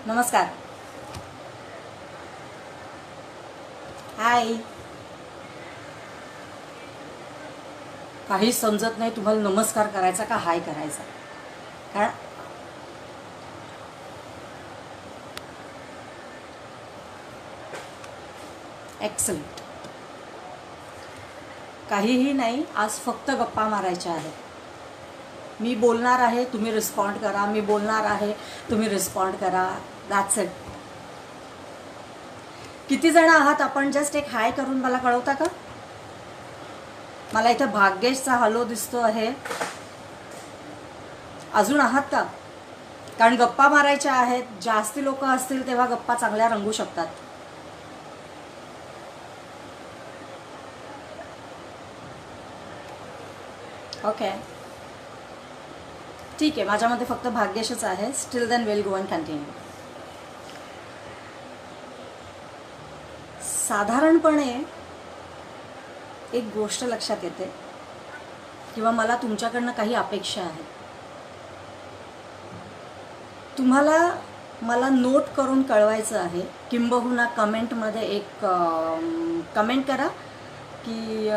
नमस्कार. हाय. काही समजत नाही तुम्हाला नमस्कार करायचा का हाय करायचा. कारण एक्सलंट. काहीही नाही, आज फक्त गप्पा मारायच्या आहेत. मी बोलणार आहे, तुम्ही रिस्पॉन्ड करा. मी बोलणार आहे, तुम्ही रिस्पॉन्ड करा. That's it. किती जण आहात आपण? जस्ट एक हाय करून मला कळवता का? मला इथं भाग्येशचा हॅलो दिसतो आहे. अजून आहात का? कारण गप्पा मारायच्या आहेत. जास्ती लोक असतील तेव्हा गप्पा चांगल्या रंगू शकतात. ओके, ठीक आहे. माझ्यामध्ये फक्त भाग्येशच आहे. Still then will go and continue. साधारणपणे एक गोष्ट लक्षात येते किंवा मला तुमच्याकडनं काही अपेक्षा आहेत. तुम्हाला मला नोट करून कळवायचं आहे, किंबहुना कमेंटमध्ये एक कमेंट करा की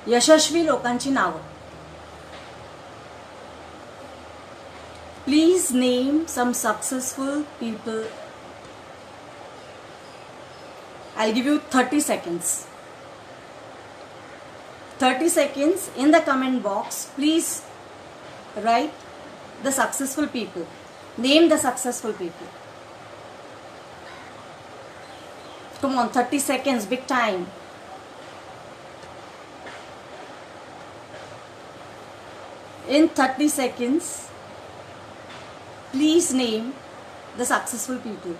यशस्वी लोकांची नावं. Please name some successful people. I'll give you 30 seconds. 30 seconds in the comment box. Please write the successful people. Name the successful people. Come on, 30 seconds, big time. In 30 seconds, please name the successful people.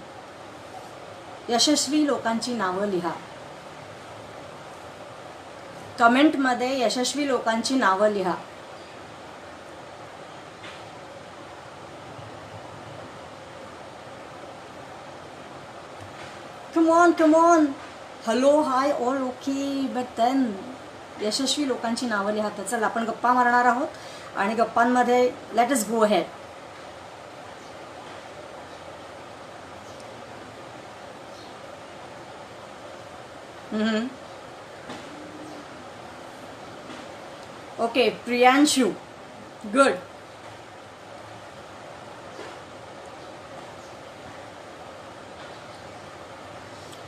यशस्वी लोकांची नावं लिहा. कमेंटमध्ये यशस्वी लोकांची नावं लिहा. Come on. Hello, hi, all okay, but then यशस्वी लोकांची नावं लिहा. तर चल आपण गप्पा मारणार आहोत आणि गप्पांमध्ये let us go ahead. Okay, Priyanshu, good.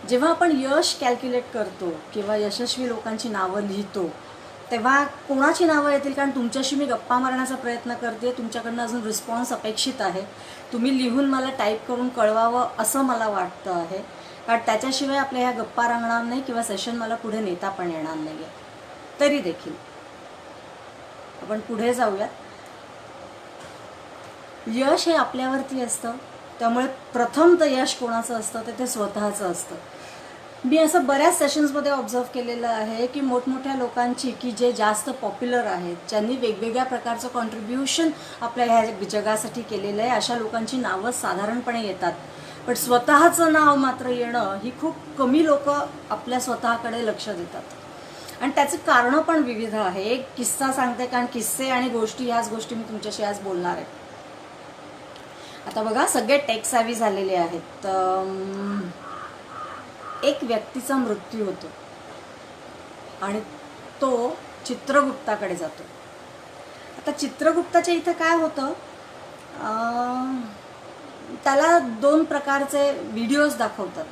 जेव्हा आपण यश कॅल्क्युलेट करतो किंवा यशस्वी लोकांची नावं लिहितो तेव्हा कोणाची नावं येतील? कारण तुमच्याशी मी गप्पा मारण्याचा प्रयत्न करते. तुमच्याकडनं अजून रिस्पॉन्स अपेक्षित आहे. तुम्ही लिहून मला टाईप करून कळवावं असं मला वाटतं आहे. कारण त्याच्याशिवाय आपल्या ह्या गप्पा रंगणार नाही किंवा सेशन मला पुढे नेता पण येणार नाही आहे. तरी देखील आपण पुढे जाऊयात. यश हे आपल्यावरती असतं, त्यामुळे प्रथम तर यश कोणाचं असतं ते स्वतःचं असतं. मी असं बऱ्याच सेशन्समध्ये ऑब्झर्व केलेलं आहे की मोठमोठ्या लोकांची की जे जास्त पॉप्युलर आहेत, ज्यांनी वेगवेगळ्या प्रकारचं कॉन्ट्रीब्युशन आपल्या ह्या जगासाठी केलेलं आहे, अशा लोकांची नावं साधारणपणे येतात. पण स्वतःचं नाव मात्र येणं ही खूप कमी लोक आपल्या स्वतःकडे लक्ष देतात. आणि त्याचं कारणं पण विविध आहे. एक किस्सा सांगते, कारण किस्से आणि गोष्टी ह्याच गोष्टी मी तुमच्याशी आज बोलणार आहे. आता बघा, सगळे टेक सॅव्ही झालेले आहेत. एक व्यक्तीचा मृत्यू होतो आणि तो चित्रगुप्ताकडे जातो. आता चित्रगुप्ताच्या इथं काय होतं, त्याला दोन प्रकारचे व्हिडिओज दाखवतात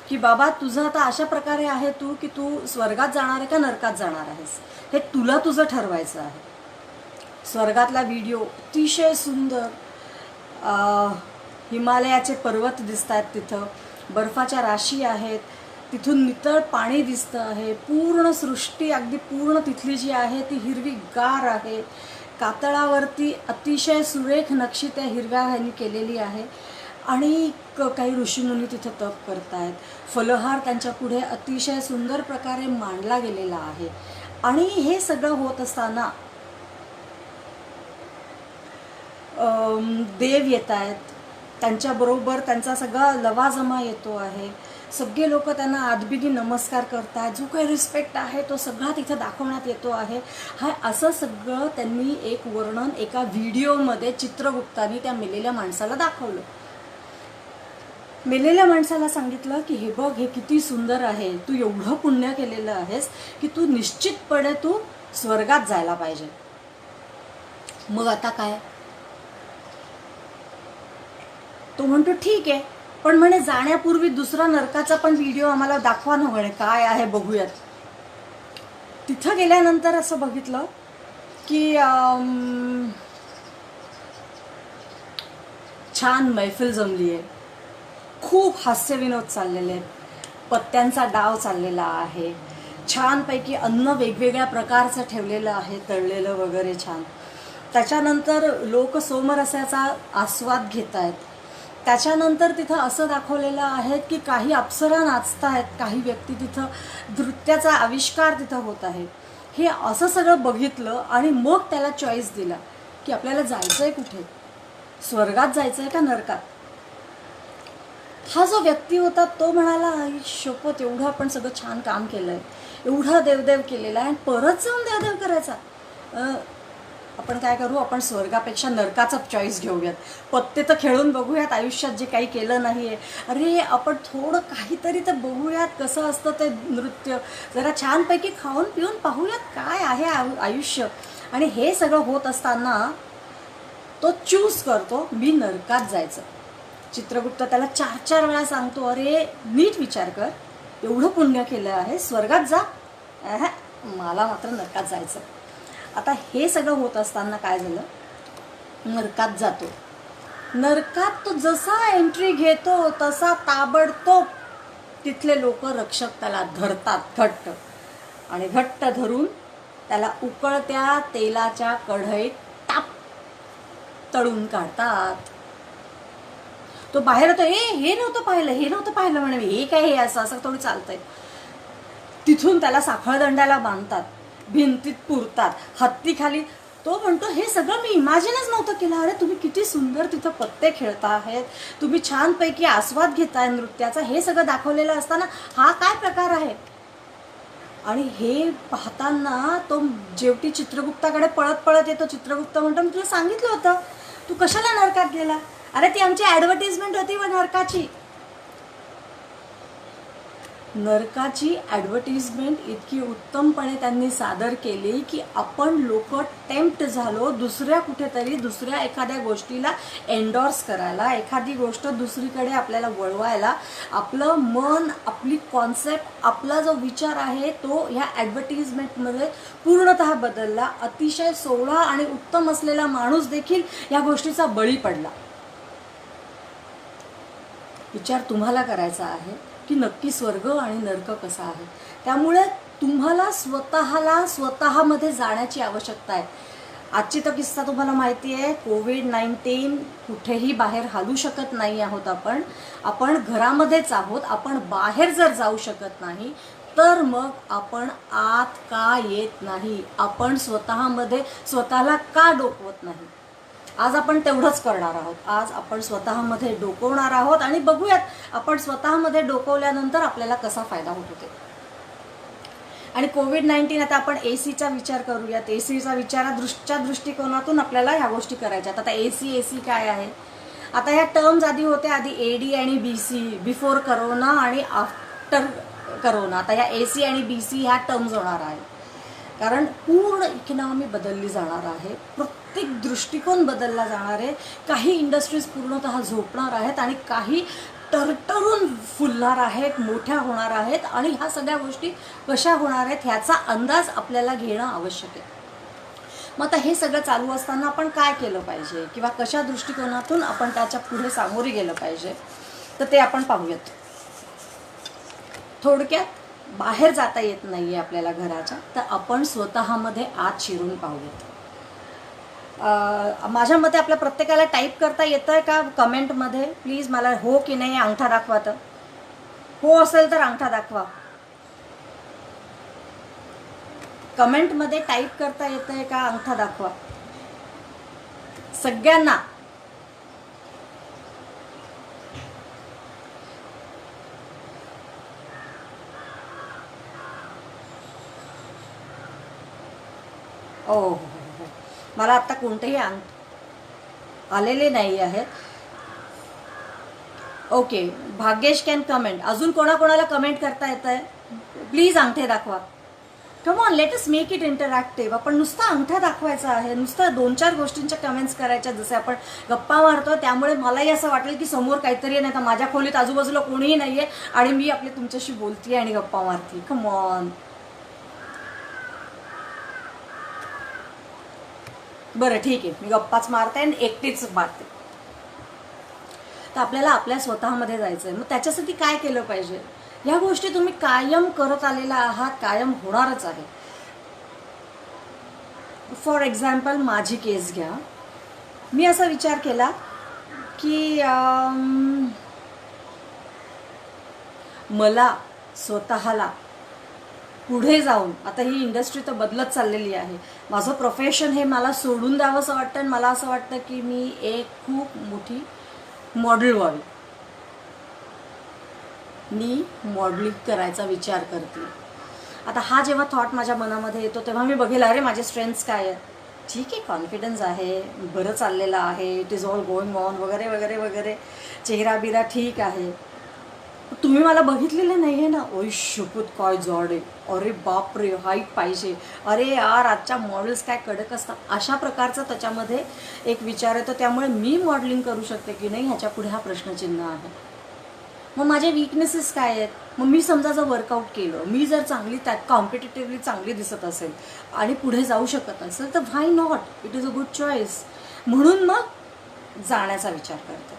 की बाबा तुझं आता अशा प्रकारे आहे की तू स्वर्गात जाणार आहे का नरकात जाणार आहेस, हे तुला तुझं ठरवायचं आहे. स्वर्गातला व्हिडिओ अतिशय सुंदर. हिमालयाचे पर्वत दिसत आहेत, तिथं बर्फाच्या राशी आहेत, तिथून नितळ पाणी दिसतं आहे. पूर्ण सृष्टी अगदी पूर्ण तिथली जी आहे ती हिरवीगार आहे. कातळावरती अतिशय सुरेख नक्षी त्या हिरव्या ह्यांनी केलेली आहे आणि काही ऋषीमुनी तिथं तप करतायत. फलहार त्यांच्या पुढे अतिशय सुंदर प्रकारे मांडला गेलेला आहे. आणि हे सगळं होत असताना देव येत आहेत, त्यांच्याबरोबर त्यांचा सगळा लवाजमा येतो आहे. सगळे लोक त्यांना आदबिनी नमस्कार करतात, जो काही रिस्पेक्ट आहे तो सगळा तिथं दाखवण्यात येतो आहे. हा असं सगळं त्यांनी एक वर्णन एका व्हिडिओमध्ये चित्रगुप्तानी त्या मेलेल्या माणसाला दाखवलं. मेलेल्या माणसाला सांगितलं की हे बघ, हे किती सुंदर आहे, तू एवढं पुण्य केलेलं आहेस की तू निश्चितपणे तू स्वर्गात जायला पाहिजे. मग आता काय? तो म्हणतो ठीक आहे, पण म्हणे जाण्यापूर्वी दुसरा नरकाचा पण व्हिडिओ आम्हाला दाखवा ना, म्हणे काय आहे बघूयात. तिथं गेल्यानंतर असं बघितलं की छान मैफिल जमली आहे, खूप हास्यविनोद चाललेले आहेत, पत्त्यांचा डाव चाललेला आहे, छानपैकी अन्न वेगवेगळ्या प्रकारचं ठेवलेलं आहे, तळलेलं वगैरे छान. त्याच्यानंतर लोक सोमरसाचा आस्वाद घेत आहेत. त्याच्यानंतर तिथं असं दाखवलेलं आहे की काही अप्सरा नाचत आहेत, काही व्यक्ती तिथं नृत्याचा आविष्कार तिथं होत आहे. हे असं सगळं बघितलं आणि मग त्याला चॉईस दिला की आपल्याला जायचं आहे कुठे, स्वर्गात जायचं आहे का नरकात. हा जो व्यक्ती होता तो म्हणाला, आई शपथ, एवढं आपण सगळं छान काम केलं आहे, एवढा देवदेव केलेला आहे आणि परत जाऊन देवदेव करायचा. आपण काय करू, आपण स्वर्गापेक्षा नरकाचा चॉईस घेऊयात, पत्ते तर खेळून बघूयात, आयुष्यात जे काही केलं नाही आहे. अरे आपण थोडं काहीतरी तर बघूयात, कसं असतं ते नृत्य, जरा छानपैकी खाऊन पिऊन पाहूयात काय आहे आयुष्य. आणि हे सगळं होत असताना तो चूज करतो मी नरकात जायचं. चित्रगुप्त त्याला 4 वेळा सांगतो, अरे नीट विचार कर, एवढं पुण्य केलं आहे, स्वर्गात जा, मला मात्र नरकात जायचं. आता हे सगळं होत असताना काय झालं, नरकात जातो. नरकात तो जसा एंट्री घेतो तसा ताबडतोब तिथले लोक रक्षक त्याला धरतात घट्ट, आणि घट्ट धरून त्याला उकळत्या तेलाच्या कढईत टाप तळून काढतात. तो बाहेर होतो, हे नव्हतं पाहिलं, हे नव्हतं पाहिलं म्हणे, हे काय, हे असं असं थोडी चालतंय. तिथून त्याला साखळदंडाला बांधतात, भिंतीत पुरतात, हत्तीखाली. तो म्हणतो हे सगळं मी इमॅजिनच नव्हतं केलं. अरे तुम्ही किती सुंदर तिथं पत्ते खेळता आहेत, तुम्ही छानपैकी आस्वाद घेताय नृत्याचा, हे सगळं दाखवलेलं असताना हा काय प्रकार आहे. आणि हे पाहताना तो जेवटी चित्रगुप्ताकडे पळत पळत येतो. चित्रगुप्त म्हणतो, मी तुला सांगितलं होतं, तू कशाला नरकात गेला. अरे ती आमची ॲडव्हर्टिजमेंट होती व नरकाची. नरकाची ॲडव्हर्टिजमेंट इतकी उत्तमपणे त्यांनी सादर केली की आपण लोक टेम्प्ट झालो दुसऱ्या कुठेतरी, दुसऱ्या एखाद्या गोष्टीला एन्डॉर्स करायला, एखादी गोष्ट दुसरीकडे आपल्याला वळवायला. आपलं मन, आपली कॉन्सेप्ट, आपला जो विचार आहे तो ह्या ॲडव्हर्टिजमेंटमध्ये पूर्णतः बदलला. अतिशय सोहळा आणि उत्तम असलेला माणूस देखील या गोष्टीचा बळी पडला. विचार तुम्हाला करायचा आहे की नक्की स्वर्ग आणि नरक कसा आहे. त्यामुळे तुम्हाला स्वतःमध्ये जाण्याची आवश्यकता आहे. आजची तर किस्सा तुम्हाला माहिती आहे, कोविड-19, कुठेही बाहेर हालू शकत नाही आहोत आपण घरामध्येच आहोत. आपण बाहेर जर जाऊ शकत नाही तर मग आपण आत का येत नाही, आपण स्वतःमध्ये स्वतःला का डोकवत नाही. आज आपण तेवढंच करणार आहोत. आज आपण स्वतःमध्ये डोकवणार आहोत आणि बघूयात आपण स्वतःमध्ये डोकवल्यानंतर आपल्याला कसा फायदा होत होते. आणि कोविड-19, आता आपण एसीचा विचार करूयात. एसीचा विचाराच्या दृष्टिकोनातून आपल्याला ह्या गोष्टी करायच्यात. आता एसी काय आहे. आता ह्या टर्म्स आधी होत्या, आधी एडी आणि बीसी, बिफोर करोना आणि आफ्टर करोना. आता ह्या एसी आणि बीसी ह्या टर्म्स होणार आहेत, कारण पूर्ण इकॉनॉमी बदलली जाणार आहे, प्रत्येक दृष्टिकोन बदलला जाणार आहे. काही इंडस्ट्रीज पूर्णतः झोपणार आहेत आणि काही टरटरून फुलणार आहेत, मोठ्या होणार आहेत. आणि ह्या सगळ्या गोष्टी कशा होणार आहेत ह्याचा अंदाज आपल्याला घेणं आवश्यक आहे. मग आता हे सगळं चालू असताना आपण काय केलं पाहिजे किंवा कशा दृष्टिकोनातून आपण त्याच्या पुढे सामोरे गेलं पाहिजे, तर ते आपण पाहूयात. थोडक्यात, बाहेर जाता येत नाही आहे आपल्याला घराच्या, तर आपण स्वतःमध्ये आत शिरून पाहूयात. माझ्या मते आपल्या प्रत्येकाला टाईप करता येतं आहे का कमेंटमध्ये? प्लीज मला हो की नाही अंगठा दाखवा. तर हो असेल तर अंगठा दाखवा. कमेंटमध्ये टाईप करता येतं आहे का अंगठा दाखवा सगळ्यांना. ओ हो, मला आत्ता कोणतेही आलेले नाही आहेत. Okay, Bhagyesh can comment. अजून कोणाकोणाला कमेंट करता येत आहे? प्लीज अंगठे दाखवा. Come on, let us make it interactive. आपण नुसता अंगठा दाखवायचा आहे, नुसतं 2-4 गोष्टींच्या कमेंट्स करायच्या, जसे आपण गप्पा मारतो. त्यामुळे मलाही असं वाटेल की समोर काहीतरी नाही तर माझ्या खोलीत आजूबाजूला कोणीही नाहीये आणि मी आपले तुमच्याशी बोलतीये आणि गप्पा मारते. Come on. बरं ठीक आहे, मी गप्पाच मारते आणि एकटीच मारते. तर आपल्याला आपल्या स्वतःमध्ये जायचं आहे. मग त्याच्यासाठी काय केलं पाहिजे? ह्या गोष्टी तुम्ही कायम करत आलेला आहात, कायम होणारच आहे. फॉर एक्झाम्पल माझी केस घ्या. मी असा विचार केला की मला स्वतःला पुढे जाऊन, आता ही इंडस्ट्री तर बदलत चाललेली आहे, माझं प्रोफेशन हे मला सोडून द्यावं असं वाटतं आणि मला असं वाटतं की मी एक खूप मोठी मॉडेल व्हावी. मी मॉडेलिंग करायचा विचार करते. आता हा जेव्हा थॉट माझ्या मनामध्ये येतो तेव्हा मी बघेल, अरे माझे स्ट्रेंथ्स काय आहेत. ठीक आहे, कॉन्फिडन्स आहे, बरं चाललेलं आहे, it is all going on वगैरे वगैरे वगैरे, चेहरा बिरा ठीक आहे. तुम्ही मला बघितलेलं नाही आहे ना, ओय शपथ काय जॉड आहे, अरे बापरे हाईट पाहिजे, अरे यार आजच्या मॉडेल्स काय कडक असतात, अशा प्रकारचा त्याच्यामध्ये एक विचार येतो. त्यामुळे मी मॉडेलिंग करू शकते की नाही ह्याच्या पुढे हा प्रश्नचिन्ह आहे. मग माझे वीकनेसेस काय आहेत? मग मी समजा जर वर्कआउट केलं, मी जर चांगली त्यात कॉम्पिटेटिव्हली चांगली दिसत असेल आणि पुढे जाऊ शकत असेल तर why not, it is a good choice. म्हणून मग जाण्याचा विचार करते.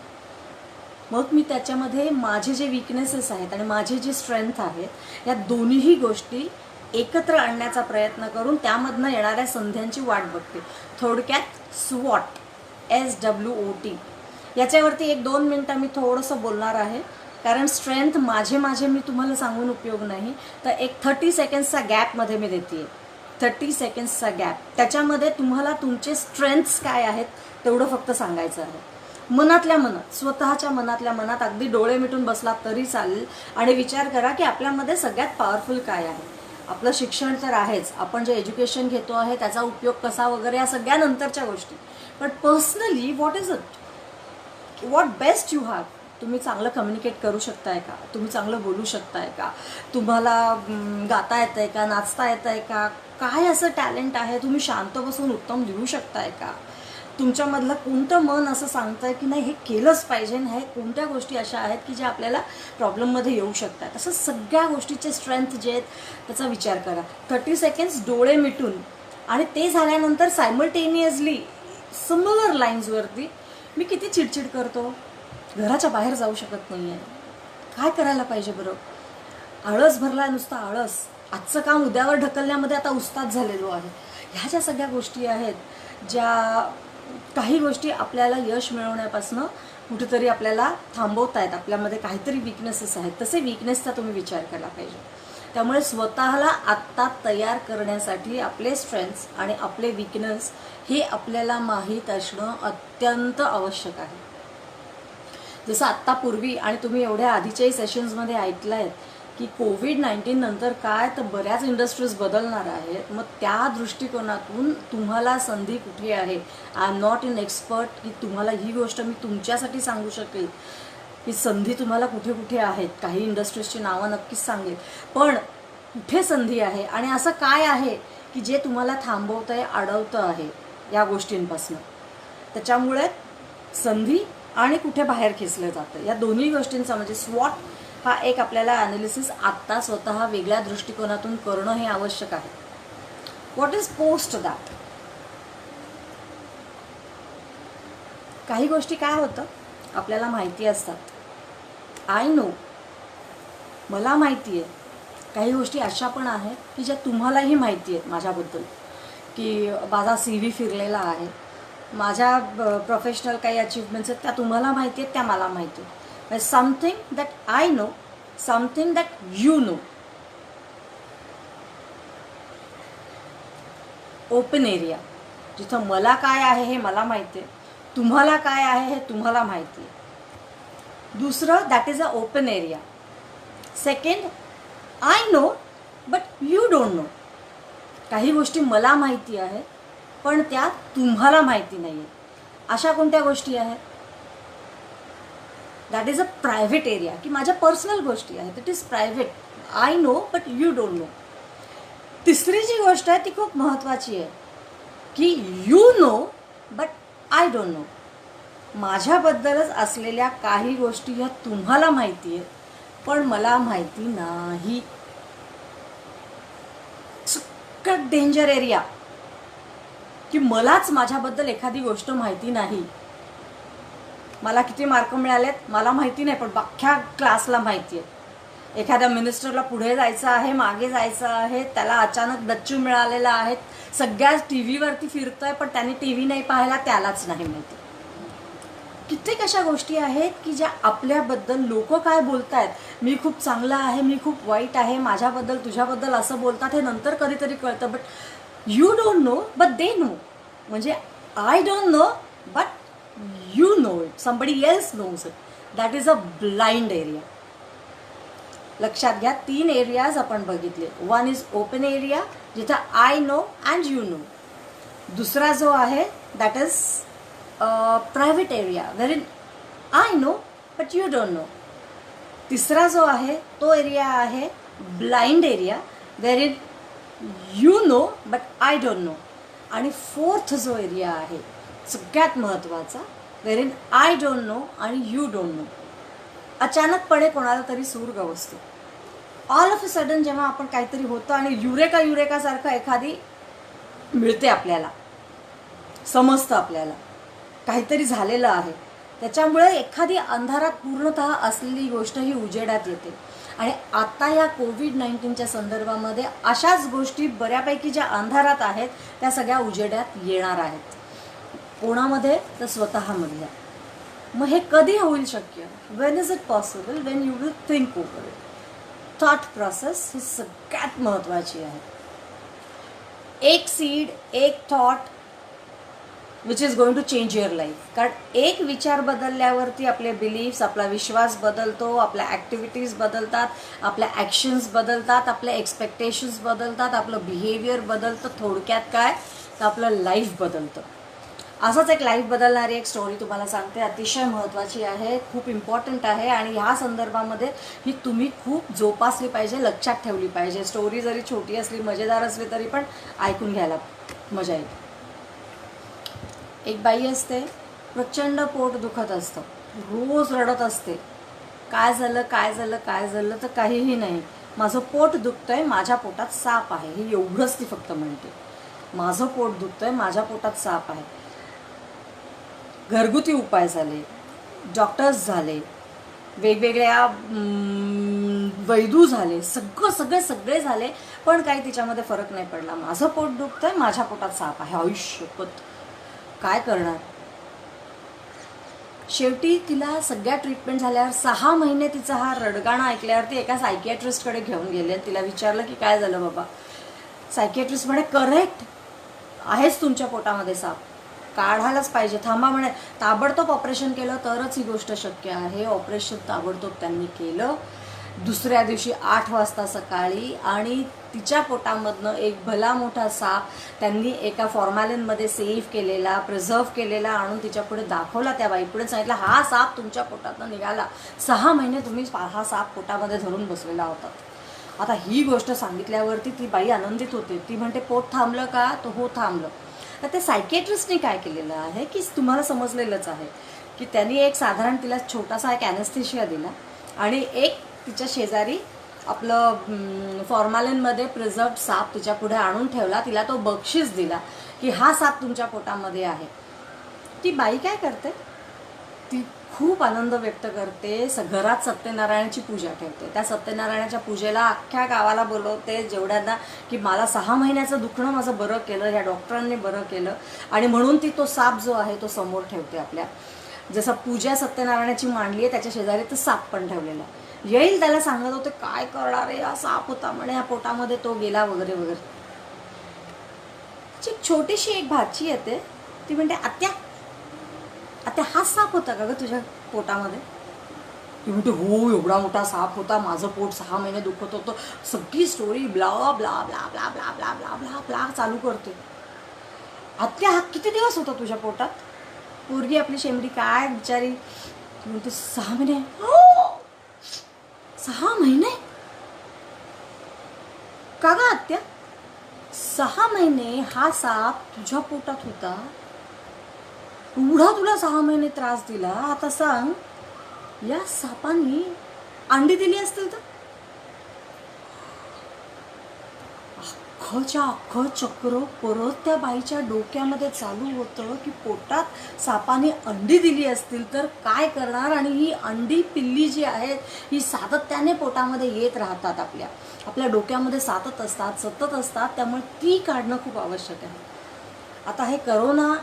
मग मी त्याच्यामध्ये माझे जे वीकनेसेस आहेत आणि माझे जे स्ट्रेंथ आहेत या दोन्हीही गोष्टी एकत्र आणण्याचा प्रयत्न करून त्यामधनं येणाऱ्या संध्यांची वाट बघते. थोडक्यात स्वॉट, SWOT. याच्यावरती 1-2 मिनटं मी थोडंसं बोलणार आहे, कारण स्ट्रेंथ माझे मी तुम्हाला सांगून उपयोग नाही. तर एक 30 सेकंड्सचा गॅपमध्ये मी देते. 30 सेकंड्सचा गॅप, त्याच्यामध्ये तुम्हाला तुमचे स्ट्रेंथ्स काय आहेत तेवढं फक्त सांगायचं आहे. मनातल्या मनात, स्वतःच्या मनातल्या मनात अगदी डोळे मिटून बसलात तरी चालेल आणि विचार करा की आपल्यामध्ये सगळ्यात पॉवरफुल काय आहे. आपलं शिक्षण तर आहेच, आपण जे एज्युकेशन घेतो आहे त्याचा उपयोग कसा वगैरे या सगळ्या नंतरच्या गोष्टी. But personally what is it, what best you have. तुम्ही चांगलं कम्युनिकेट करू शकताय का? तुम्ही चांगलं बोलू शकताय का? तुम्हाला गाता येतं आहे का? नाचता येतं आहे का? काय असं टॅलेंट आहे? तुम्ही शांत बसून उत्तम लिहू शकताय का? तुमच्यामधलं कोणतं मन असं सांगतंय की नाही हे केलंच पाहिजे, हे कोणत्या गोष्टी अशा आहेत की ज्या आपल्याला प्रॉब्लेममध्ये येऊ शकतात. असं सगळ्या गोष्टीचे स्ट्रेंथ जे आहेत त्याचा विचार करा. 30 सेकंड्स डोळे मिटून, आणि ते झाल्यानंतर सायमल्टेनियसली सिमिलर लाईन्सवरती मी किती चिडचिड करतो, घराच्या बाहेर जाऊ शकत नाही आहे, काय करायला पाहिजे बरं, आळस भरला नुसता आळस, आजचं काम उद्यावर ढकलण्यामध्ये आता उस्ताद झालेलो आहे. ह्या ज्या सगळ्या गोष्टी आहेत ज्या काही गोष्टी आपल्याला यश मिळवण्यापासून कुठेतरी आपल्याला थांबवत आहेत, आपल्यामध्ये काहीतरी वीकनेसेस आहेत, तसे वीकनेसचा तुम्ही विचार केला पाहिजे. त्यामुळे स्वतःला आत्ता तयार करण्यासाठी आपले स्ट्रेंथ्स आणि आपले वीकनेस हे आपल्याला माहीत असणं अत्यंत आवश्यक आहे. जसं आत्तापूर्वी आणि तुम्ही एवढ्या आधीच्याही सेशन्समध्ये ऐकलं आहे की कोविड-19 नंतर काय तर बऱ्याच इंडस्ट्रीज बदलणार आहेत. मग त्या दृष्टिकोनातून तुम्हाला संधी कुठे आहे, I am not in expert की तुम्हाला ही गोष्ट मी तुमच्यासाठी सांगू शकेल की संधी तुम्हाला कुठे कुठे आहेत. काही इंडस्ट्रीजची नावं नक्कीच सांगेल, पण कुठे संधी आहे आणि असं काय आहे की जे तुम्हाला थांबवतं आहे, अडवतं आहे या गोष्टींपासून. त्याच्यामुळे संधी आणि कुठे बाहेर खेचलं जातं या दोन्ही गोष्टींचा म्हणजे स्वॉट हा एक आपल्याला ॲनालिसिस आत्ता स्वतः वेगळ्या दृष्टिकोनातून करणं हे आवश्यक आहे. What is post that. काही गोष्टी काय होतं आपल्याला माहिती असतात, आय नो, मला माहिती आहे. काही गोष्टी अशा पण आहेत की ज्या तुम्हालाही माहिती आहेत माझ्याबद्दल, की माझा CV फिरलेला आहे, माझ्या प्रोफेशनल काही अचीवमेंट्स आहेत त्या तुम्हाला माहिती आहेत, त्या मला माहिती आहेत. Something that I know, something that you know. Open area, जिथं मला काय आहे हे मला माहिती आहे, तुम्हाला काय आहे हे तुम्हाला माहिती आहे. दुसरं, that is a open area. Second, I know but you don't no. काही गोष्टी मला माहिती आहेत पण त्या तुम्हाला माहिती नाही आहेत. अशा कोणत्या गोष्टी आहेत? That is a private area, की माझ्या पर्सनल गोष्टी आहेत. It is private. I know but you don't know. तिसरी जी गोष्ट आहे ती खूप महत्त्वाची आहे, की you know but I don't know. माझ्याबद्दलच असलेल्या काही गोष्टी ह्या तुम्हाला माहिती आहेत, पण मला माहिती नाही. सगळ्यात डेंजर एरिया, की मलाच माझ्याबद्दल एखादी गोष्ट माहिती नाही. मला किती मार्क मिळालेत मला माहिती नाही, पण अख्ख्या क्लासला माहिती आहे. एखाद्या मिनिस्टरला पुढे जायचं आहे, मागे जायचं आहे, त्याला अचानक डच्चू मिळालेला आहे, सगळ्याच टी व्हीवरती फिरतोय, पण त्याने टी व्ही नाही पाहायला, त्यालाच नाही माहिती. कित्येक अशा गोष्टी आहेत की ज्या आपल्याबद्दल लोक काय बोलतायत, मी खूप चांगला आहे, मी खूप वाईट आहे, माझ्याबद्दल तुझ्याबद्दल असं बोलतात, हे नंतर कधीतरी कळतं. But you don't know but they know. म्हणजे I don't know but you know it, somebody else knows it. That is a blind area. लक्षात घ्या, 3 एरियाज आपण बघितले. वन इज ओपन एरिया, जिथं I know and you know. दुसरा जो आहे that is private area, where in I know but you don't know. तिसरा जो आहे तो एरिया आहे blind area, where in you know but I don't know. आणि फोर्थ जो एरिया आहे सगळ्यात महत्त्वाचा, वेर इन आय डोंट नो आणि यू डोंट नो. अचानकपणे कोणाला तरी सूर गवसतो. ऑल ऑफ अ सडन जेव्हा आपण काहीतरी होतं आणि युरेकासारखं एखादी मिळते, आपल्याला समजतं आपल्याला काहीतरी झालेलं आहे, त्याच्यामुळे एखादी अंधारात पूर्णतः असलेली गोष्ट ही उजेडात येते. आणि आता या कोविड-19च्या संदर्भामध्ये अशाच गोष्टी बऱ्यापैकी ज्या अंधारात आहेत त्या सगळ्या उजेडात येणार आहेत. कोणामध्ये? तर स्वतःमधल्या. मग हे कधी होईल शक्य? When is it possible? When you will think over it. Thought process ही सगळ्यात महत्त्वाची आहे. एक सीड, एक thought which is going to change your life. कारण एक विचार बदलल्यावरती आपले बिलीफ्स, आपला विश्वास बदलतो, आपल्या ॲक्टिव्हिटीज बदलतात, आपल्या ॲक्शन्स बदलतात, आपले एक्सपेक्टेशन्स बदलतात, आपलं बिहेवियर बदलतं. थोडक्यात काय, तर आपलं लाईफ बदलतं. असंच एक लाईफ बदलणारी एक स्टोरी तुम्हाला सांगते. अतिशय महत्त्वाची आहे, खूप इम्पॉर्टंट आहे आणि ह्या संदर्भामध्ये ही तुम्ही खूप जोपासली पाहिजे, लक्षात ठेवली पाहिजे. स्टोरी जरी छोटी असली, मजेदार असली, तरी पण ऐकून घ्यायला मजा येईल. एक बाई असते, प्रचंड पोट दुखत असतं, रोज रडत असते. काय झालं काय झालं काय झालं? तर काहीही नाही, माझं पोट दुखतंय, माझ्या पोटात साप आहे, हे एवढंच ती फक्त म्हणते. माझं पोट दुखतंय, माझ्या पोटात साप आहे. घरगुती उपाय झाले, डॉक्टर्स झाले, वेगवेगळ्या वैद्य झाले, सगळे झाले, पण काही तिच्यामध्ये फरक नाही पडला. माझं पोट दुखतंय, माझ्या पोटात साप आहे. आयुष्यपत काय करणार? शेवटी तिला सगळ्या ट्रीटमेंट झाल्यावर 6 महिने तिचा हा रडगाणं ऐकल्यावरती एका सायकियाट्रिस्टकडे घेऊन गेले. तिला विचारलं की काय झालं बाबा? सायकियाट्रिस्ट म्हणे करेक्ट आहेच, तुमच्या पोटामध्ये साप, काढायलाच पाहिजे, थांबा म्हणे. ताबडतोब ऑपरेशन केलं तरच ही गोष्ट शक्य आहे. ऑपरेशन ताबडतोब त्यांनी केलं. दुसऱ्या दिवशी 8 वाजता सकाळी, आणि तिच्या पोटामधनं एक भला मोठा साप त्यांनी एका फॉर्मॅलिनमध्ये सेव्ह केलेला, प्रिझर्व केलेला आणून तिच्या पुढे दाखवला. त्या बाईपुढे सांगितलं, हा साप तुमच्या पोटातनं निघाला, 6 महिने तुम्ही हा साप पोटामध्ये धरून बसलेला होता. आता ही गोष्ट सांगितल्यावरती ती बाई आनंदित होते. ती म्हणते, पोट थांबलं का? तो हो थांबलं. तर ते सायकियाट्रिस्टने काय केलेलं आहे की तुम्हाला समजलेलंच आहे की त्यांनी एक साधारण तिला छोटासा एक ॲनेस्थेशिया दिला आणि एक तिच्या शेजारी आपलं फॉर्मॅलिनमध्ये प्रिझर्व्ड साप तिच्या पुढे आणून ठेवला. तिला तो बक्षीस दिला की हा साप तुमच्या पोटामध्ये आहे. ती बाई काय करते, ती खूप आनंद व्यक्त करते, घरात सत्यनारायणाची पूजा ठेवते. त्या सत्यनारायणाच्या पूजेला अख्ख्या गावाला बोलवते, जेवढ्यांना की मला 6 महिन्याचं दुखणं माझं बरं केलं, ह्या डॉक्टरांनी बरं केलं, आणि म्हणून ती तो साप जो आहे तो समोर ठेवते आपल्या. जसं पूजा सत्यनारायणाची मांडली आहे त्याच्या शेजारी तो साप पण ठेवलेला. येईल त्याला सांगत होते, काय करणार आहे, हा साप होता म्हणे या पोटामध्ये, तो गेला वगैरे वगैरे. छोटीशी एक भाची येते, ती म्हणते, आत्या आता हा साप होता का ग तुझ्या पोटामध्ये? ती म्हणते, हो एवढा मोठा साप होता, माझं पोट 6 महिने दुखत होतं. सगळी story blah blah blah blah blah blah blah blah blah चालू करते. आत्या हा किती दिवस होता तुझ्या पोटात? पोरगी आपली शेंबडी काय बिचारी म्हणते 6 महिने. हो, 6 महिने? का ग आत्या, 6 महिने हा साप तुझ्या पोटात होता? एवढा तुला 6 महिने त्रास दिला. आता सांग, या सापाने अंडी दिली असतील तर? अख्खच्या अख्खं चक्र परत त्या बाईच्या डोक्यामध्ये चालू होतं की पोटात सापाने अंडी दिली असतील तर काय करणार. आणि ही अंडी पिल्ली जी आहेत ही सातत्याने पोटामध्ये येत राहतात, आपल्या डोक्यामध्ये सतत असतात. त्यामुळे ती काढणं खूप आवश्यक आहे. आता हे करोना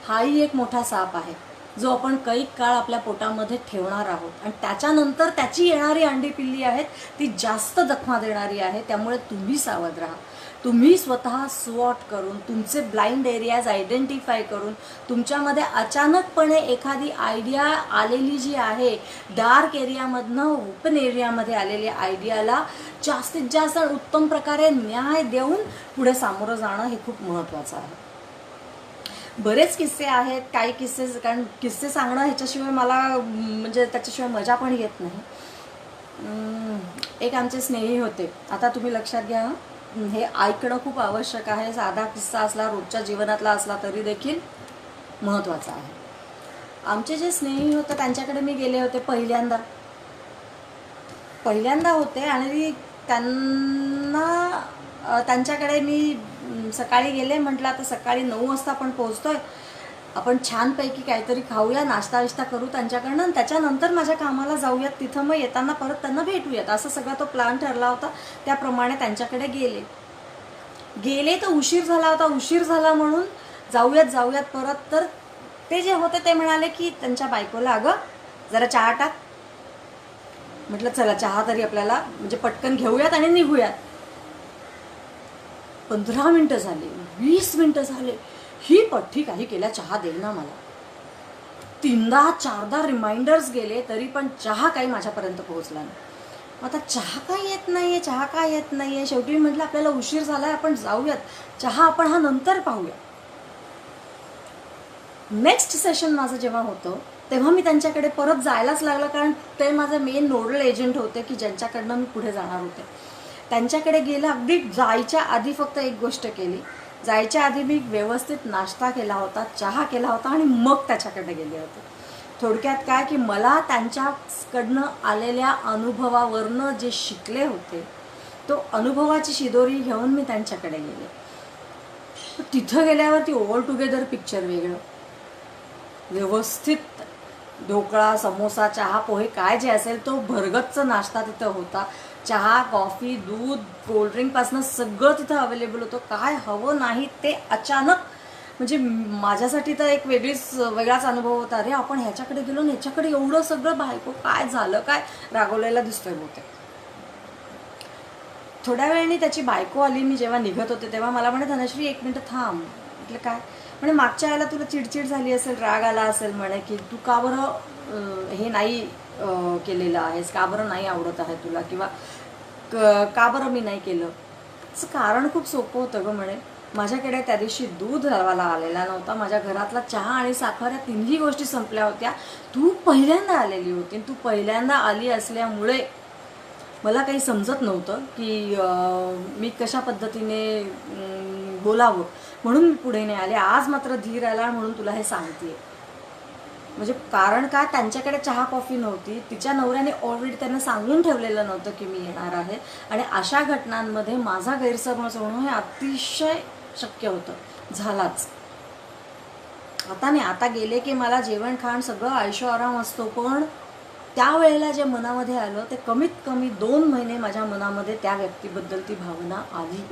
हाही एक मोठा साप आहे जो आपण कैक काळ आपल्या पोटामध्ये ठेवणार आहोत. आणि त्याच्यानंतर त्याची येणारी अंडी पिल्ली आहेत ती जास्त जखमा देणारी आहे. त्यामुळे तुम्ही सावध राहा. तुम्ही स्वतः स्वॉट करून, तुमचे ब्लाइंड एरियाज आयडेंटिफाय करून, तुमच्यामध्ये अचानकपणे एखादी आयडिया आलेली जी आहे, डार्क एरियामधनं ओपन एरियामध्ये आलेल्या आयडियाला जास्तीत जास्त उत्तम प्रकारे न्याय देऊन पुढे सामोरं जाणं हे खूप महत्त्वाचं आहे. बरेच किस्से आहेत, काही किस्से, कारण किस्से सांगणं ह्याच्याशिवाय मला म्हणजे त्याच्याशिवाय मजा पण येत नाही. एक आमचे स्नेही होते. आता तुम्ही लक्षात घ्या, हे ऐकणं खूप आवश्यक आहे. साधा किस्सा असला, रोजच्या जीवनातला असला तरी देखील महत्त्वाचा आहे. आमचे जे स्नेही होते त्यांच्याकडे मी गेले होते पहिल्यांदा होते. आणि त्यांच्याकडे मी सकाळी गेले. म्हटलं आता सकाळी 9 वाजता आपण पोहोचतोय, आपण छानपैकी काहीतरी खाऊया, नाश्ता विष्टा करू त्यांच्याकडनं, आणि त्याच्यानंतर माझ्या कामाला जाऊयात. तिथं मग येताना परत त्यांना भेटूयात. असं सगळा तो प्लॅन ठरला होता. त्याप्रमाणे त्यांच्याकडे गेले तर उशीर झाला होता. उशीर झाला म्हणून जाऊयात परत. तर ते जे होते ते म्हणाले की त्यांच्या बायकोला, अगं जरा चहा टाक. म्हटलं चला चहा तरी आपल्याला म्हणजे पटकन घेऊयात आणि निघूयात. 15 मिनटं झाले, 20 मिनटं झाले, ही पठ्ठी काही केल्या चहा देईना मला. 3दा-4दा रिमाइंडर्स गेले तरी पण चहा काही माझ्यापर्यंत पोहोचला नाही. आता चहा का येत नाहीये. शेवटी म्हटलं आपल्याला उशीर झालाय, आपण जाऊयात, चहा आपण हा नंतर पाहूया. नेक्स्ट सेशन माझं जेव्हा होतं तेव्हा मी त्यांच्याकडे परत जायलाच लागलं, कारण ते माझे मेन नोडल एजंट होते की ज्यांच्याकडनं मी पुढे जाणार होते. त्यांच्याकडे गेलं. अगदी जायच्या आधी फक्त एक गोष्ट केली. जायच्या आधी मी व्यवस्थित नाश्ता केला होता, चहा केला होता आणि मग त्याच्याकडे गेले होते. थोडक्यात काय की मला त्यांच्याकडनं आलेल्या अनुभवावरनं जे शिकले होते तो अनुभवाची शिदोरी घेऊन मी त्यांच्याकडे गेले. तिथं गेल्यावरती ओव्हर टुगेदर पिक्चर वेगळं. व्यवस्थित ढोकळा, समोसा, चहा, पोहे काय जे असेल तो भरगच्च नाश्ता तिथं होता. चहा, कॉफी, दूध, कोल्ड्रिंकपासनं सगळं तिथं अवेलेबल होतं. काय हवं नाही ते अचानक म्हणजे माझ्यासाठी तर एक वेगळाच अनुभव होता. अरे आपण ह्याच्याकडे गेलो आणि ह्याच्याकडे एवढं सगळं, बायको काय झालं काय, रागवलेला दिसतोय होते. थोड्या वेळाने त्याची बायको आली. मी जेव्हा निघत होते तेव्हा मला म्हणे, धनश्री 1 मिनिट थांब. म्हटलं काय? म्हणे मागच्या वेळेला तुला चिडचिड झाली असेल, राग आला असेल, म्हणे की तू का बरं हे नाही केलेलं आहेस, का बरं नाही आवडत आहे तुला, किंवा का बरं मी नाही केलं. असं कारण खूप सोपं होतं गं. म्हणे माझ्याकडे त्या दिवशी दूध लावायला आलेला नव्हता, माझ्या घरातला चहा आणि साखर या 3ही गोष्टी संपल्या होत्या. तू पहिल्यांदा आलेली होती. तू पहिल्यांदा आली असल्यामुळे मला काही समजत नव्हतं की मी कशा पद्धतीने बोलावं, म्हणून मी पुढे नाही आले. आज मात्र धीर आला म्हणून तुला हे सांगते. म्हणजे कारण काय, त्यांच्याकडे चहा कॉफी नव्हती. तिच्या नवऱ्याने ऑलरेडी त्यांना सांगून ठेवलेलं नव्हतं की मी येणार आहे. आणि अशा घटनांमध्ये माझा गैरसमज होणं हे अतिशय शक्य होतं. झालाच. आता नाही, आता गेले की मला जेवण खाण सगळं आयशो आराम असतो. पण त्यावेळेला जे मनामध्ये आलं ते कमीत कमी 2 महिने माझ्या मनामध्ये त्या व्यक्तीबद्दल ती भावना आली.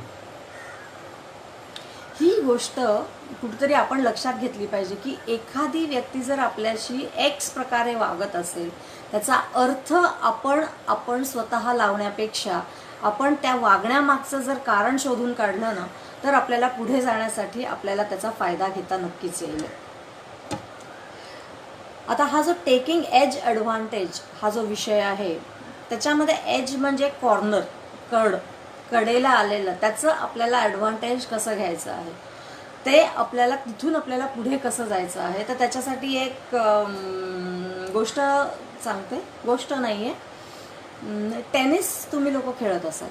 ही गोष्ट कुठेतरी आपण लक्षात घेतली पाहिजे की एखादी व्यक्ती जर आपल्याशी एक्स प्रकारे वागत असेल, त्याचा अर्थ आपण स्वतः लावण्यापेक्षा आपण त्या वागण्यामागचं जर कारण शोधून काढलं ना, तर आपल्याला पुढे जाण्यासाठी आपल्याला त्याचा फायदा घेता नक्कीच येईल. आता हा जो टेकिंग एज ॲडव्हान्टेज हा जो विषय आहे, त्याच्यामध्ये एज म्हणजे कॉर्नर, कडेला आलेलं, त्याचं आपल्याला ॲडव्हान्टेज कसं घ्यायचं आहे. ते आपल्याला तिथून आपल्याला पुढे कसं जायचं आहे. तर त्याच्यासाठी एक गोष्ट सांगते, गोष्ट नाही आहे. टेनिस तुम्ही लोक खेळत असाल.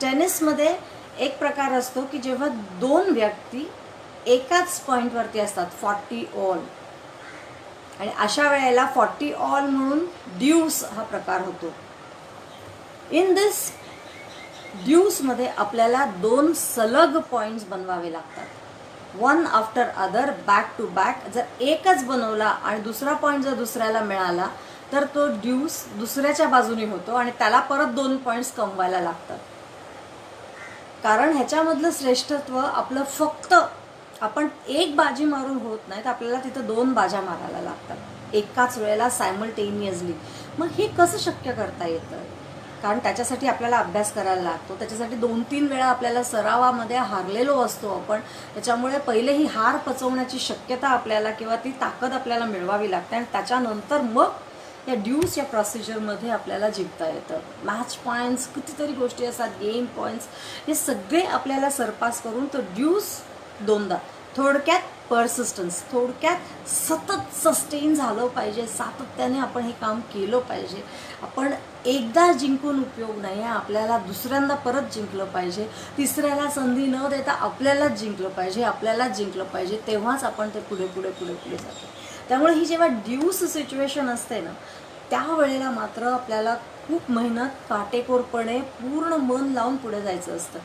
टेनिसमध्ये एक प्रकार असतो की जेव्हा दोन व्यक्ती एकाच पॉईंटवरती असतात, 40 ऑल, आणि अशा वेळेला 40 ऑल म्हणून ड्यूस हा प्रकार होतो. इन दिस ड्यूसमध्ये आपल्याला 2 सलग पॉईंट्स बनवावे लागतात, one after other, back to back. जर एकच बनवला आणि दुसरा पॉईंट जर दुसऱ्याला मिळाला तर तो ड्यूस दुसऱ्याच्या बाजूने होतो आणि त्याला परत 2 पॉईंट्स कमवायला लागतात. कारण ह्याच्यामधलं श्रेष्ठत्व आपलं फक्त आपण एक बाजी मारून होत नाही, तर आपल्याला तिथं 2 बाजा मारायला लागतात एकाच वेळेला, सायमल्टेनियसली. मग हे कसं शक्य करता येतं? कारण त्याच्यासाठी आपल्याला अभ्यास करायला लागतो, त्याच्यासाठी 2-3 वेळा आपल्याला सरावामध्ये हारलेलो असतो आपण. त्याच्यामुळे पहिले ही हार पचवण्याची शक्यता आपल्याला किंवा ती ताकद आपल्याला मिळवावी लागते आणि त्याच्यानंतर मग या ड्यूस या प्रोसिजरमध्ये आपल्याला जिंकता येतं. मॅच पॉईंट्स, कितीतरी गोष्टी असतात, गेम पॉईंट्स, हे सगळे आपल्याला सरपास करून तो ड्यूस 2दा, थोडक्यात पर्सिस्टन्स, थोडक्यात सतत सस्टेन झालं पाहिजे, सातत्याने आपण हे काम केलं पाहिजे. आपण एकदा जिंकून उपयोग नाही आहे, आपल्याला दुसऱ्यांदा परत जिंकलं पाहिजे, तिसऱ्याला संधी न देता आपल्यालाच जिंकलं पाहिजे, आपल्यालाच जिंकलं पाहिजे, तेव्हाच आपण ते पुढे पुढे पुढे पुढे जातो. त्यामुळे ही जेव्हा ड्यूस सिच्युएशन असते ना, त्यावेळेला मात्र आपल्याला खूप मेहनत, काटेकोरपणे, पूर्ण मन लावून पुढे जायचं असतं.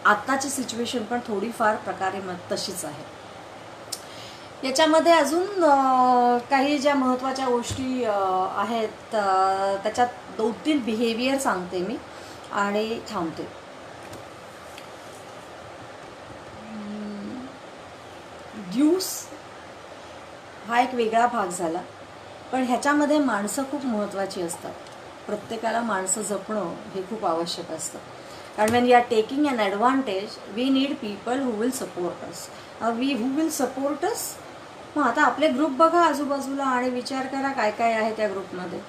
आत्ताची सिच्युएशन पण थोडीफार प्रकारे तशीच आहे. याच्यामध्ये अजून काही ज्या महत्त्वाच्या गोष्टी आहेत, त्याच्यात 2-3 बिहेवियर सांगते मी आणि थांबते. ड्यूस हा एक वेगळा भाग झाला, पण ह्याच्यामध्ये माणसं खूप महत्त्वाची असतात. प्रत्येकाला माणसं जपणं हे खूप आवश्यक असतं. कारण when you are taking an advantage, we need people who will support us. Who will support us? मग आता आपले ग्रुप बघा आजूबाजूला आणि विचार करा काय काय आहे त्या ग्रुपमध्ये,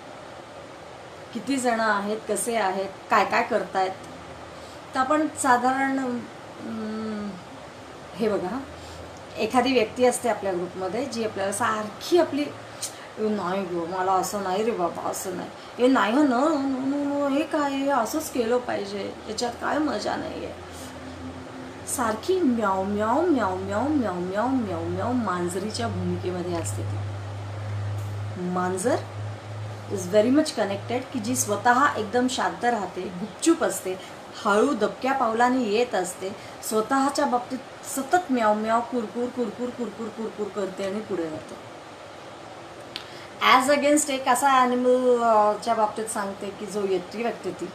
किती जण आहेत, कसे आहेत, काय काय करतायत. तर आपण साधारण हे बघा, एखादी व्यक्ती असते आपल्या ग्रुपमध्ये जी आपल्याला सारखी आपली, नाही गो, मला असं नाही रे बाबा, असं नाही, हे नाही हो, न हे काय, हे असंच केलं पाहिजे, याच्यात काय मजा नाही आहे. सारखी म्याव म्याव म्याव म्याव म्याव म्याव म्याव म्याव मांजरीच्या भूमिकेमध्ये असते ती. मांजर इज व्हेरी मच कनेक्टेड, की जी स्वतः एकदम शांत राहते, गुपचूप असते, हळू दबक्या पावलाने येत असते, स्वतःच्या बाबतीत सतत म्याव म्याव कुरकुर कुरकुर कुरकुर कुरकुर करते आणि पुढे जाते. ॲज अगेन्स्ट एक असा ॲनिमलच्या बाबतीत सांगते की जो येते व्यक्ती ती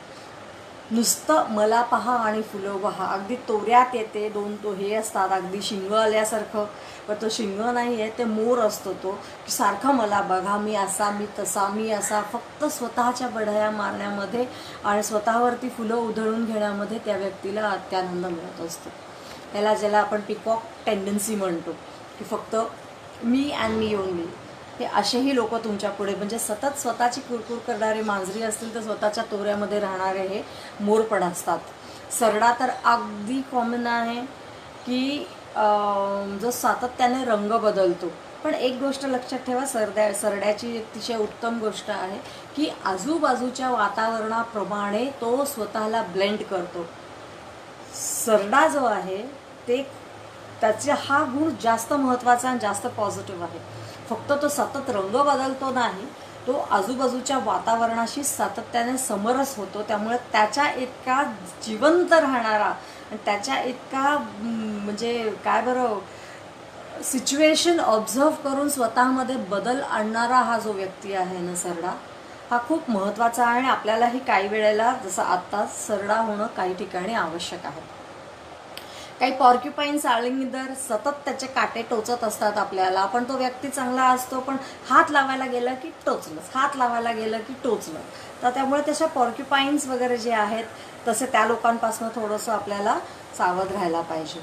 नुसतं मला पहा आणि फुलं पहा, अगदी तोऱ्यात येते, 2 तो हे असतात, अगदी शिंग आल्यासारखं, पण तो शिंग नाही आहे, ते मोर असतो तो, की सारखं मला बघा, मी असा, मी तसा, मी असा, फक्त स्वतःच्या बढाया मारण्यामध्ये आणि स्वतःवरती फुलं उधळून घेण्यामध्ये त्या व्यक्तीला अत्यानंद मिळत असतो. ज्याला आपण पिकॉक टेंडन्सी म्हणतो, की फक्त मी अँड मी ओनली. हे असेही लोक तुमच्या पुढे, म्हणजे सतत स्वतःची कुरकुर करणारे मांजरी असतील तर स्वतःच्या तोऱ्यामध्ये राहणारे हे मोरपड असतात. सरडा तर अगदी कॉमन आहे की जो सातत्याने रंग बदलतो. पण एक गोष्ट लक्षात ठेवा, सरड्याची अतिशय उत्तम गोष्ट आहे की आजूबाजूच्या वातावरणाप्रमाणे तो स्वतःला ब्लेंड करतो. सरडा जो आहे ते त्याचा हा गुण जास्त महत्त्वाचा आणि जास्त पॉझिटिव्ह आहे. फक्त तो सतत रंग बदलतो नाही, तो आजूबाजूच्या वातावरणाशी सातत्याने समरस होतो. त्यामुळे त्याच्या इतका जिवंत राहणारा आणि त्याच्या इतका म्हणजे काय बरं सिच्युएशन ऑब्झर्व करून स्वतःमध्ये बदल आणणारा हा जो व्यक्ती आहे ना सरडा, हा खूप महत्त्वाचा आहे. आणि आपल्यालाही काही वेळेला जसं आत्ता सरडा होणं काही ठिकाणी आवश्यक आहे. काही पॉर्क्युपाईन साळिंदर सतत त्याचे काटे टोचत असतात आपल्याला, पण तो व्यक्ती चांगला असतो, पण हात लावायला गेलं की टोचलंच, हात लावायला गेलं की टोचलं. तर त्यामुळे तशा पॉर्क्युपाईन्स वगैरे जे आहेत तसे त्या लोकांपासून थोडंसं आपल्याला सावध राहायला पाहिजे.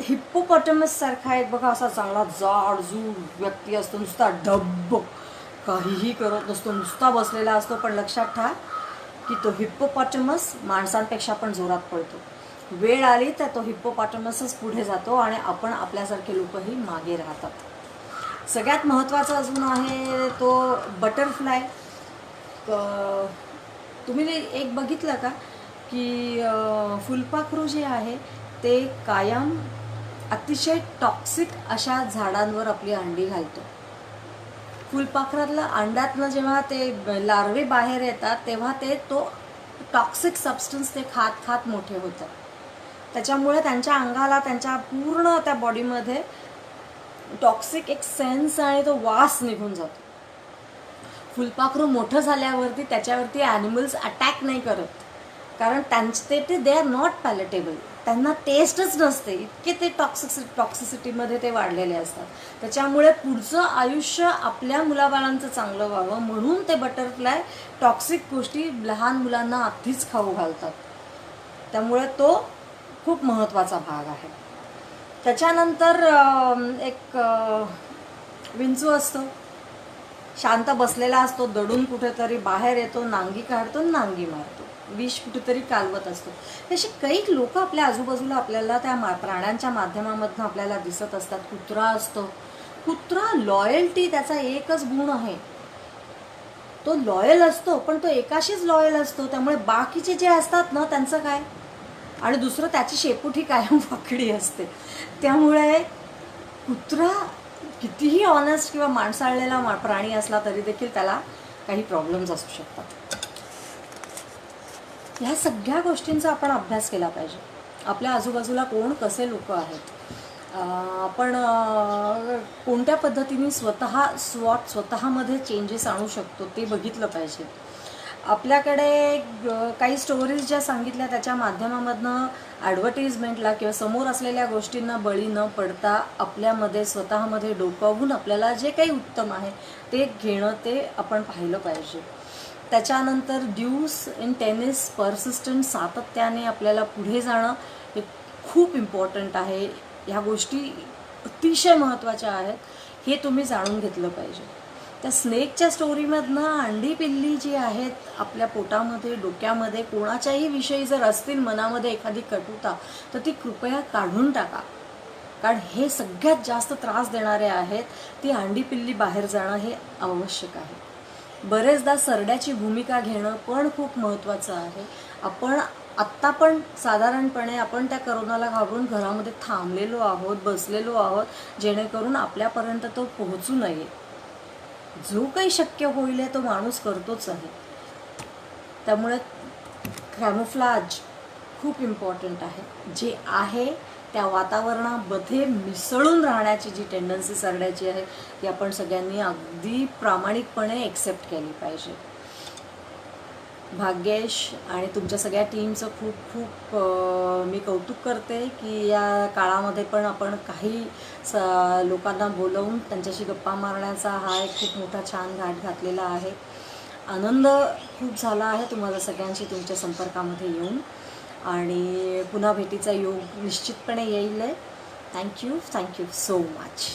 हिप्पोपॉटमस सारखा एक बघा असा चांगला जाडजूड व्यक्ती असतो, नुसता डब्ब, काहीही करत नसतो, नुसता बसलेला असतो. पण लक्षात ठेवा, की तो हिप्पोपॉटमस माणसांपेक्षा पण जोरात पळतो. वेळ आली तर तो हिप्पोपॉटमसच पुढे जातो आणि आपण आपल्यासारखे लोकही मागे राहतात. सगळ्यात महत्त्वाचा अजून आहे तो बटरफ्लाय. तुम्ही एक बघितलं का की फुलपाखरू जे आहे ते कायम अतिशय टॉक्सिक अशा झाडांवर आपली अंडी घालतो. फुलपाखरातलं अंड्यातनं जेव्हा ते लार्वे बाहेर येतात तेव्हा ते तो टॉक्सिक सबस्टन्स ते खात खात मोठे होतात. त्याच्यामुळे त्यांच्या अंगाला त्यांच्या पूर्ण त्या बॉडीमध्ये टॉक्सिक एक सेन्स आणि तो वास निघून जातो. फुलपाखरू मोठं झाल्यावरती त्याच्यावरती ॲनिमल्स अटॅक नाही करत, कारण त्यांचे ते दे आर नॉट पॅलेटेबल, त्यांना टेस्टच नसते, इतके ते टॉक्सिसिटीमध्ये ते वाढलेले असतात. त्याच्यामुळे पुढचं आयुष्य आपल्या मुलाबाळांचं चांगलं व्हावं म्हणून ते बटरफ्लाय टॉक्सिक गोष्टी लहान मुलांना आधीच खाऊ घालतात. त्यामुळे तो खूप महत्त्वाचा भाग आहे. त्याच्यानंतर एक विंचू असतो, शांत बसलेला असतो, दडून कुठेतरी बाहेर येतो, नांगी काढतो, नांगी मारतो, विष कुठेतरी कालवत असतो. अशी काही लोक आपल्या आजूबाजूला आपल्याला त्या प्राण्यांच्या माध्यमामधून आपल्याला दिसत असतात. कुत्रा असतो, कुत्रा लॉयल्टी त्याचा एकच गुण आहे, तो लॉयल असतो, पण तो एकाशीच लॉयल असतो. त्यामुळे बाकीचे जे असतात ना त्यांचं काय, आणि दुसरं त्याची शेपुटी कायम वाकडी असते. त्यामुळे कुत्रा कितीही ऑनेस्ट किंवा माणसाळलेला प्राणी असला तरी देखील त्याला काही प्रॉब्लेम्स असू शकतात. ह्या सगळ्या गोष्टींचा आपण अभ्यास केला पाहिजे. आपल्या आजूबाजूला कोण कसे लोक आहेत, आपण कोणत्या पद्धतीने स्वतःमध्ये चेंजेस आणू शकतो ते बघितलं पाहिजे. आपल्याकडे काही स्टोरीज ज्या सांगितल्या त्याच्या माध्यमामधनं ॲडव्हर्टिजमेंटला किंवा समोर असलेल्या गोष्टींना बळी न पडता आपल्यामध्ये स्वतःमध्ये डोकावून आपल्याला जे काही उत्तम आहे ते घेणं ते आपण पाहिलं पाहिजे. त्याच्यानंतर ड्यूस इन टेनिस, परसिस्टंट, सातत्याने आपल्याला पुढे जाणं हे खूप इम्पॉर्टंट आहे. ह्या गोष्टी अतिशय महत्त्वाच्या आहेत, हे तुम्ही जाणून घेतलं पाहिजे. त्या स्नेकच्या स्टोरीमधनं अंडी पिल्ली जी आहेत आपल्या पोटामध्ये, डोक्यामध्ये कोणाच्याही विषयी जर असतील मनामध्ये एखादी कटुता तर ती कृपया काढून टाका, कारण हे सगळ्यात जास्त त्रास देणारे आहेत. ती अंडी पिल्ली बाहेर जाणं हे आवश्यक आहे. बरेचदा सरड्याची भूमिका घेणं पण खूप महत्त्वाचं आहे. आपण आत्ता पण साधारणपणे आपण त्या करोनाला घाबरून घरामध्ये थांबलेलो आहोत, बसलेलो आहोत, जेणेकरून आपल्यापर्यंत तो पोहोचू नये. जो काही शक्य होईल तो माणूस करतोच आहे. त्यामुळे कॅमोफ्लाज खूप इम्पॉर्टंट आहे. जे आहे त्या वातावरणामध्ये मिसळून राहण्याची जी टेंडन्सी सरड्याची आहे ती आपण सगळ्यांनी अगदी प्रामाणिकपणे एक्सेप्ट केली पाहिजे. भाग्येश आणि तुमच्या सगळ्या टीमचं खूप खूप मी कौतुक करते की या काळामध्ये पण आपण काही लोकांना बोलवून त्यांच्याशी गप्पा मारण्याचा हा एक खूप मोठा छान घाट घातलेला आहे. आनंद खूप झाला आहे तुम्हाला सगळ्यांशी तुमच्या संपर्कामध्ये येऊन, आणि पुन्हा भेटीचा योग निश्चितपणे येईल. Thank you so much.